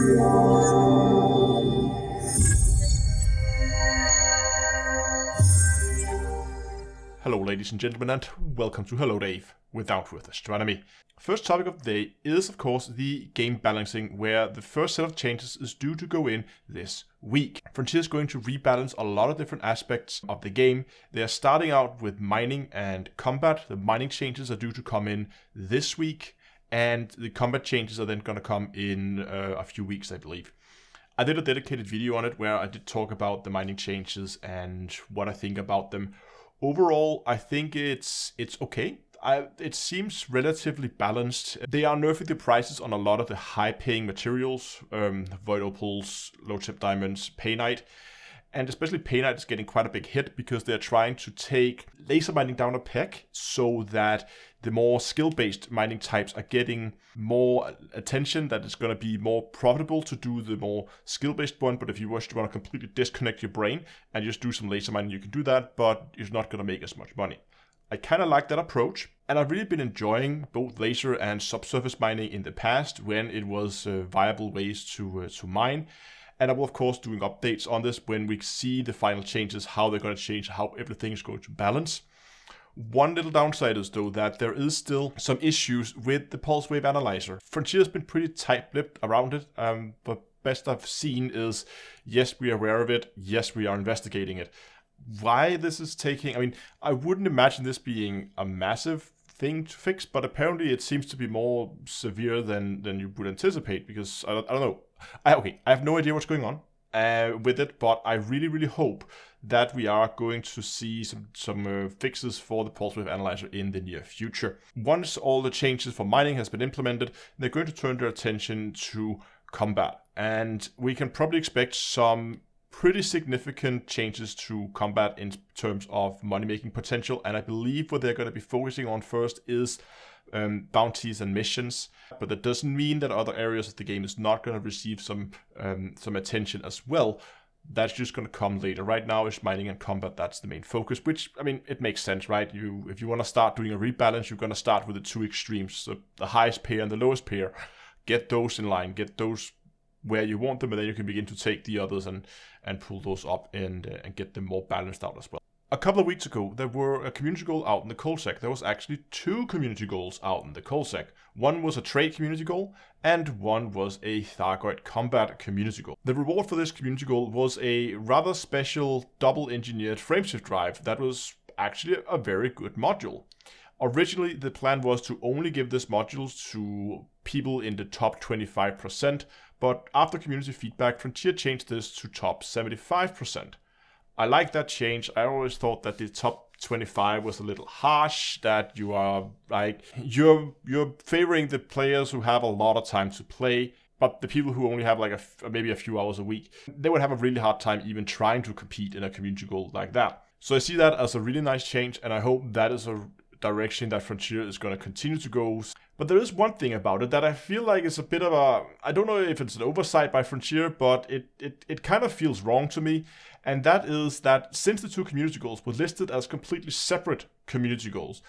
Hello ladies and gentlemen, and welcome to Hello Dave without with astronomy. First topic of the day is of course the game balancing, where the first set of changes is due to go in this week. Frontier is going to rebalance a lot of different aspects of the game. They are starting out with mining and combat. The mining changes are due to come in this week, and the combat changes are then going to come in a few weeks, I believe. I did a dedicated video on it where I did talk about the mining changes and what I think about them. Overall, I think it's okay. It seems relatively balanced. They are nerfing the prices on a lot of the high-paying materials, void opals, low-tip diamonds, paynite. And especially paynite is getting quite a big hit because they're trying to take laser mining down a peg so that the more skill-based mining types are getting more attention, that it's going to be more profitable to do the more skill-based one. But if you want to completely disconnect your brain and just do some laser mining, you can do that, but it's not going to make as much money. I kind of like that approach, and I've really been enjoying both laser and subsurface mining in the past when it was viable ways to mine. And I will, of course, doing updates on this when we see the final changes, how they're going to change, how everything is going to balance. One little downside is, though, that there is still some issues with the pulse wave analyzer. Frontier has been pretty tight-lipped around it, but best I've seen is, yes, we are aware of it, yes, we are investigating it. Why this is taking, I mean, I wouldn't imagine this being a massive thing to fix, but apparently it seems to be more severe than you would anticipate, because I don't know. I have no idea what's going on with it, but I really hope that we are going to see some fixes for the pulse wave analyzer in the near future. Once all the changes for mining has been implemented, they're going to turn their attention to combat, and we can probably expect some pretty significant changes to combat in terms of money-making potential. And I believe what they're going to be focusing on first is bounties and missions, but that doesn't mean that other areas of the game is not going to receive some attention as well. That's just going to come later. Right now it's mining and combat, that's the main focus, which, I mean, it makes sense, right? If you want to start doing a rebalance, you're going to start with the two extremes, so the highest payer and the lowest payer. Get those in line, get those where you want them, and then you can begin to take the others and pull those up and get them more balanced out as well. A couple of weeks ago, there were a community goal out in the Coalsec. There was actually two community goals out in the Coalsec. One was a trade community goal, and one was a Thargoid combat community goal. The reward for this community goal was a rather special double-engineered frameshift drive that was actually a very good module. Originally, the plan was to only give this module to people in the top 25%, but after community feedback, Frontier changed this to top 75%. I like that change. I always thought that the top 25 was a little harsh, that you are like, you're favoring the players who have a lot of time to play, but the people who only have like maybe a few hours a week, they would have a really hard time even trying to compete in a community goal like that. So I see that as a really nice change, and I hope that is a direction that Frontier is going to continue to go. But there is one thing about it that I feel like is a bit of a, I don't know if it's an oversight by Frontier, but it kind of feels wrong to me. And that is that since the two community goals were listed as completely separate community goals,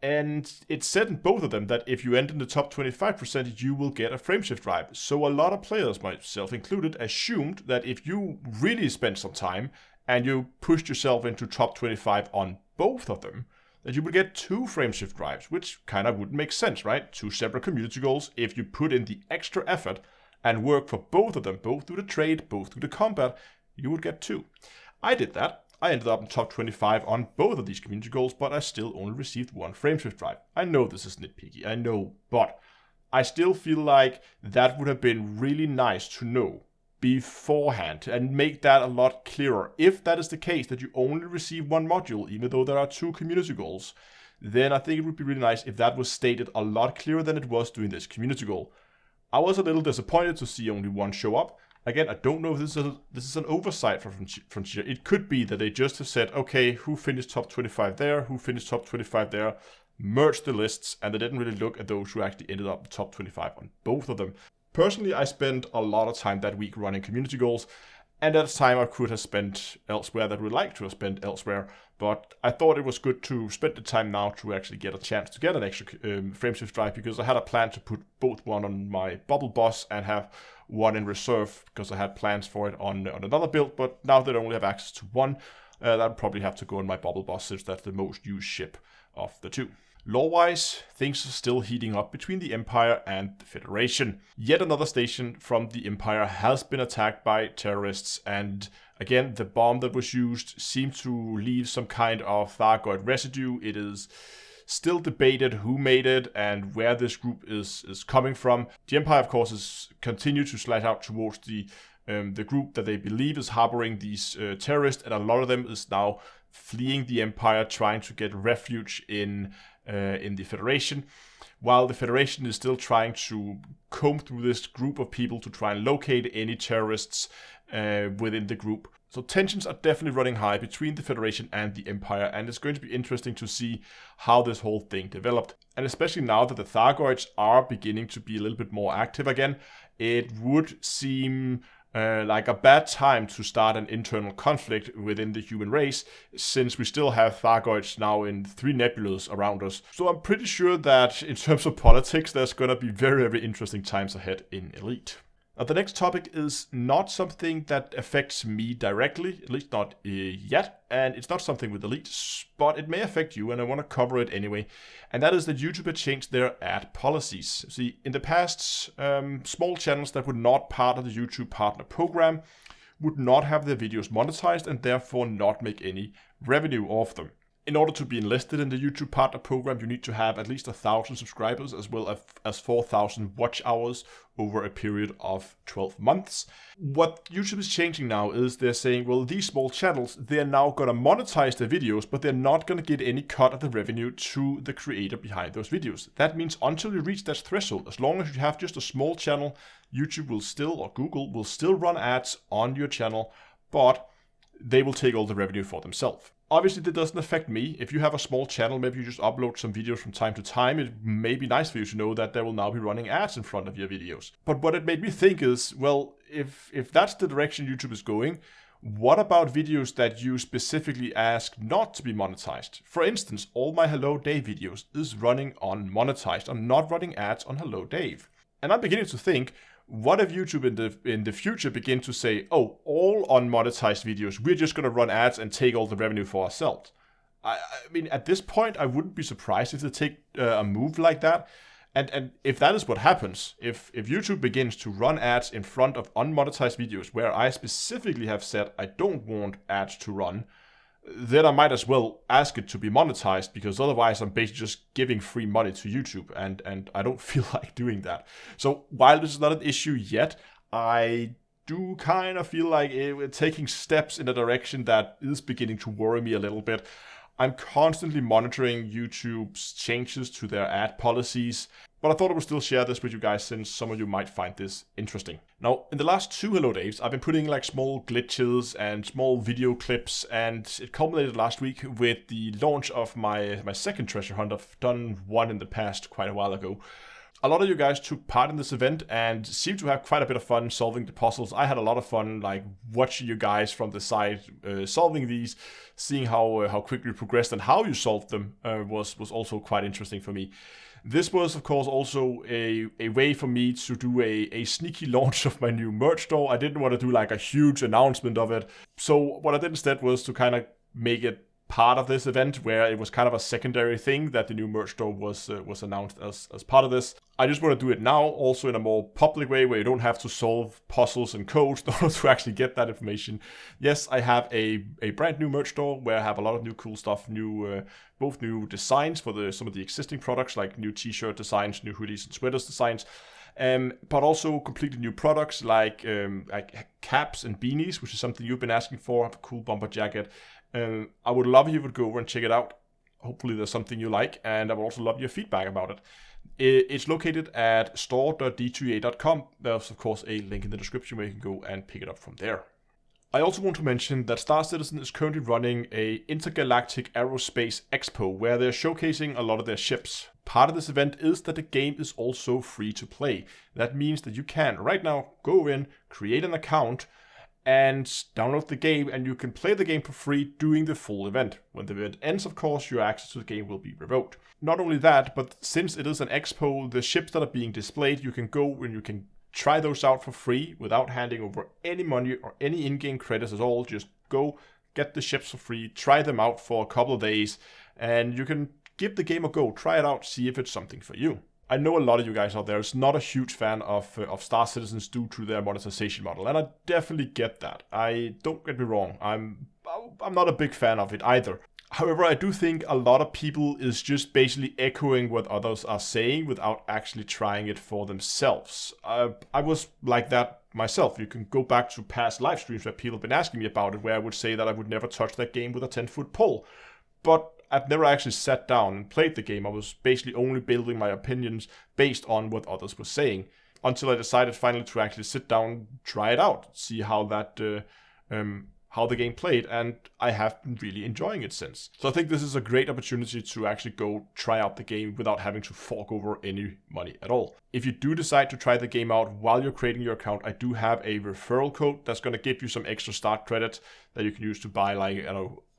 and it said in both of them that if you end in the top 25%, you will get a frameshift drive. So a lot of players, myself included, assumed that if you really spent some time and you pushed yourself into top 25 on both of them, that you would get two frameshift drives, which kind of wouldn't make sense, right? Two separate community goals. If you put in the extra effort and work for both of them, both through the trade, both through the combat, you would get two. I did that. I ended up in top 25 on both of these community goals, but I still only received one frameshift drive. I know this is nitpicky, I know, but I still feel like that would have been really nice to know beforehand and make that a lot clearer. If that is the case, that you only receive one module, even though there are two community goals, then I think it would be really nice if that was stated a lot clearer than it was doing this community goal. I was a little disappointed to see only one show up. Again, I don't know if this is an oversight from Frontier. It could be that they just have said, okay, who finished top 25 there, who finished top 25 there, merged the lists, and they didn't really look at those who actually ended up top 25 on both of them. Personally, I spent a lot of time that week running community goals, and that's time I could have spent elsewhere, that I would like to have spent elsewhere. but I thought it was good to spend the time now to actually get a chance to get an extra frameshift drive, because I had a plan to put both one on my Bubble Boss and have one in reserve, because I had plans for it on another build, but now that I only have access to one, that'll probably have to go on my Bubble Boss, since that's the most used ship of the two. Lore-wise, things are still heating up between the Empire and the Federation. Yet another station from the Empire has been attacked by terrorists, and again, the bomb that was used seemed to leave some kind of Thargoid residue. It is still debated who made it and where this group is coming from. The Empire, of course, is continued to slash out towards the group that they believe is harboring these terrorists, and a lot of them is now fleeing the Empire, trying to get refuge in the Federation, while the Federation is still trying to comb through this group of people to try and locate any terrorists within the group. So tensions are definitely running high between the Federation and the Empire, and it's going to be interesting to see how this whole thing developed. And especially now that the Thargoids are beginning to be a little bit more active again, it would seem like a bad time to start an internal conflict within the human race, since we still have Thargoids now in 3 nebulas around us. So I'm pretty sure that in terms of politics, there's going to be very, very interesting times ahead in Elite. Now, the next topic is not something that affects me directly, at least not yet, and it's not something with Elite, but it may affect you, and I want to cover it anyway. And that is that YouTube had changed their ad policies. See, in the past, small channels that were not part of the YouTube Partner Program would not have their videos monetized and therefore not make any revenue off them. In order to be enlisted in the YouTube Partner Program, you need to have at least 1,000 subscribers as well as 4,000 watch hours over a period of 12 months. What YouTube is changing now is they're saying, well, these small channels, they're now going to monetize their videos, but they're not going to get any cut of the revenue to the creator behind those videos. That means until you reach that threshold, as long as you have just a small channel, YouTube will still, or Google will still run ads on your channel, but they will take all the revenue for themselves. Obviously, that doesn't affect me. If you have a small channel, maybe you just upload some videos from time to time, it may be nice for you to know that there will now be running ads in front of your videos. But what it made me think is, well, if that's the direction YouTube is going, what about videos that you specifically ask not to be monetized? For instance, all my Hello Dave videos is running unmonetized. I'm not running ads on Hello Dave. And I'm beginning to think, what if YouTube in the future begin to say, oh, all unmonetized videos, we're just going to run ads and take all the revenue for ourselves? I mean, at this point, I wouldn't be surprised if they take a move like that. And if that is what happens, if YouTube begins to run ads in front of unmonetized videos where I specifically have said I don't want ads to run, then I might as well ask it to be monetized, because otherwise I'm basically just giving free money to YouTube, and I don't feel like doing that. So while this is not an issue yet, I do kind of feel like we're taking steps in a direction that is beginning to worry me a little bit. I'm constantly monitoring YouTube's changes to their ad policies, but I thought I would still share this with you guys since some of you might find this interesting. Now, in the last 2 Hello Daves, I've been putting like small glitches and small video clips, and it culminated last week with the launch of my second treasure hunt. I've done one in the past quite a while ago. A lot of you guys took part in this event and seemed to have quite a bit of fun solving the puzzles. I had a lot of fun like watching you guys from the side solving these, seeing how quickly you progressed and how you solved them was also quite interesting for me. This was, of course, also a way for me to do a sneaky launch of my new merch store. I didn't want to do like a huge announcement of it. So what I did instead was to kind of make it part of this event, where it was kind of a secondary thing that the new merch store was announced as part of this. I just want to do it now, also in a more public way, where you don't have to solve puzzles and codes in order to actually get that information. Yes, I have a brand new merch store where I have a lot of new cool stuff, both new designs for some of the existing products, like new t-shirt designs, new hoodies and sweaters designs, but also completely new products like caps and beanies, which is something you've been asking for. I have a cool bomber jacket. I would love if you would go over and check it out. Hopefully there's something you like, and I would also love your feedback about it. It's located at store.d2a.com. There's of course a link in the description where you can go and pick it up from there. I also want to mention that Star Citizen is currently running a Intergalactic Aerospace Expo where they're showcasing a lot of their ships. Part of this event is that the game is also free to play. That means that you can right now go in, create an account, and download the game, and you can play the game for free during the full event. When the event ends, of course, your access to the game will be revoked. Not only that, but since it is an expo, the ships that are being displayed, you can go and you can try those out for free without handing over any money or any in-game credits at all. Just go get the ships for free, try them out for a couple of days, and you can give the game a go, try it out, see if it's something for you. I know a lot of you guys out there is not a huge fan of Star Citizens due to their monetization model, and I definitely get that. Don't get me wrong, I'm not a big fan of it either. However, I do think a lot of people is just basically echoing what others are saying without actually trying it for themselves. I was like that myself. You can go back to past live streams where people have been asking me about it, where I would say that I would never touch that game with a 10-foot pole. But I've never actually sat down and played the game. I was basically only building my opinions based on what others were saying, until I decided finally to actually sit down, try it out, see how the game played, and I have been really enjoying it since. So I think this is a great opportunity to actually go try out the game without having to fork over any money at all. If you do decide to try the game out while you're creating your account, I do have a referral code that's going to give you some extra start credits that you can use to buy, like,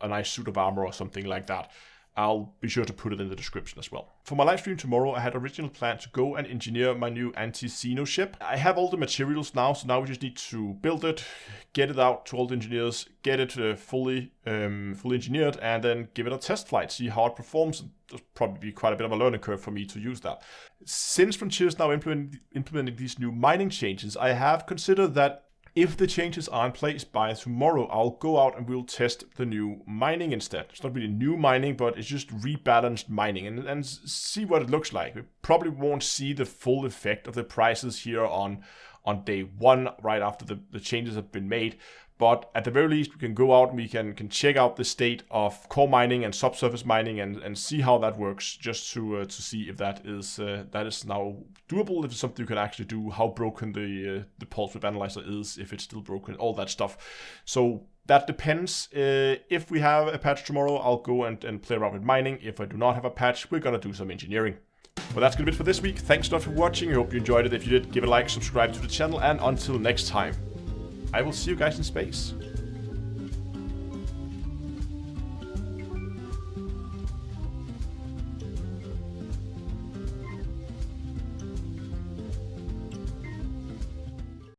a nice suit of armor or something like that. I'll be sure to put it in the description as well. For my live stream tomorrow, I had original plan to go and engineer my new anti-Xeno ship. I have all the materials now, so now we just need to build it, get it out to all the engineers, get it fully engineered, and then give it a test flight, see how it performs. There's probably be quite a bit of a learning curve for me to use that. Since Frontier is now implementing these new mining changes, I have considered that if the changes are in place by tomorrow, I'll go out and we'll test the new mining instead. It's not really new mining, but it's just rebalanced mining and see what it looks like. We probably won't see the full effect of the prices here on day one, right after the changes have been made. But at the very least, we can go out and we can check out the state of core mining and subsurface mining and see how that works, just to see if that is now doable, if it's something you can actually do, how broken the pulse width analyzer is, if it's still broken, all that stuff. So that depends. If we have a patch tomorrow, I'll go and play around with mining. If I do not have a patch, we're gonna do some engineering. Well, that's gonna be it for this week. Thanks a lot for watching. I hope you enjoyed it. If you did, give a like, subscribe to the channel, and until next time, I will see you guys in space.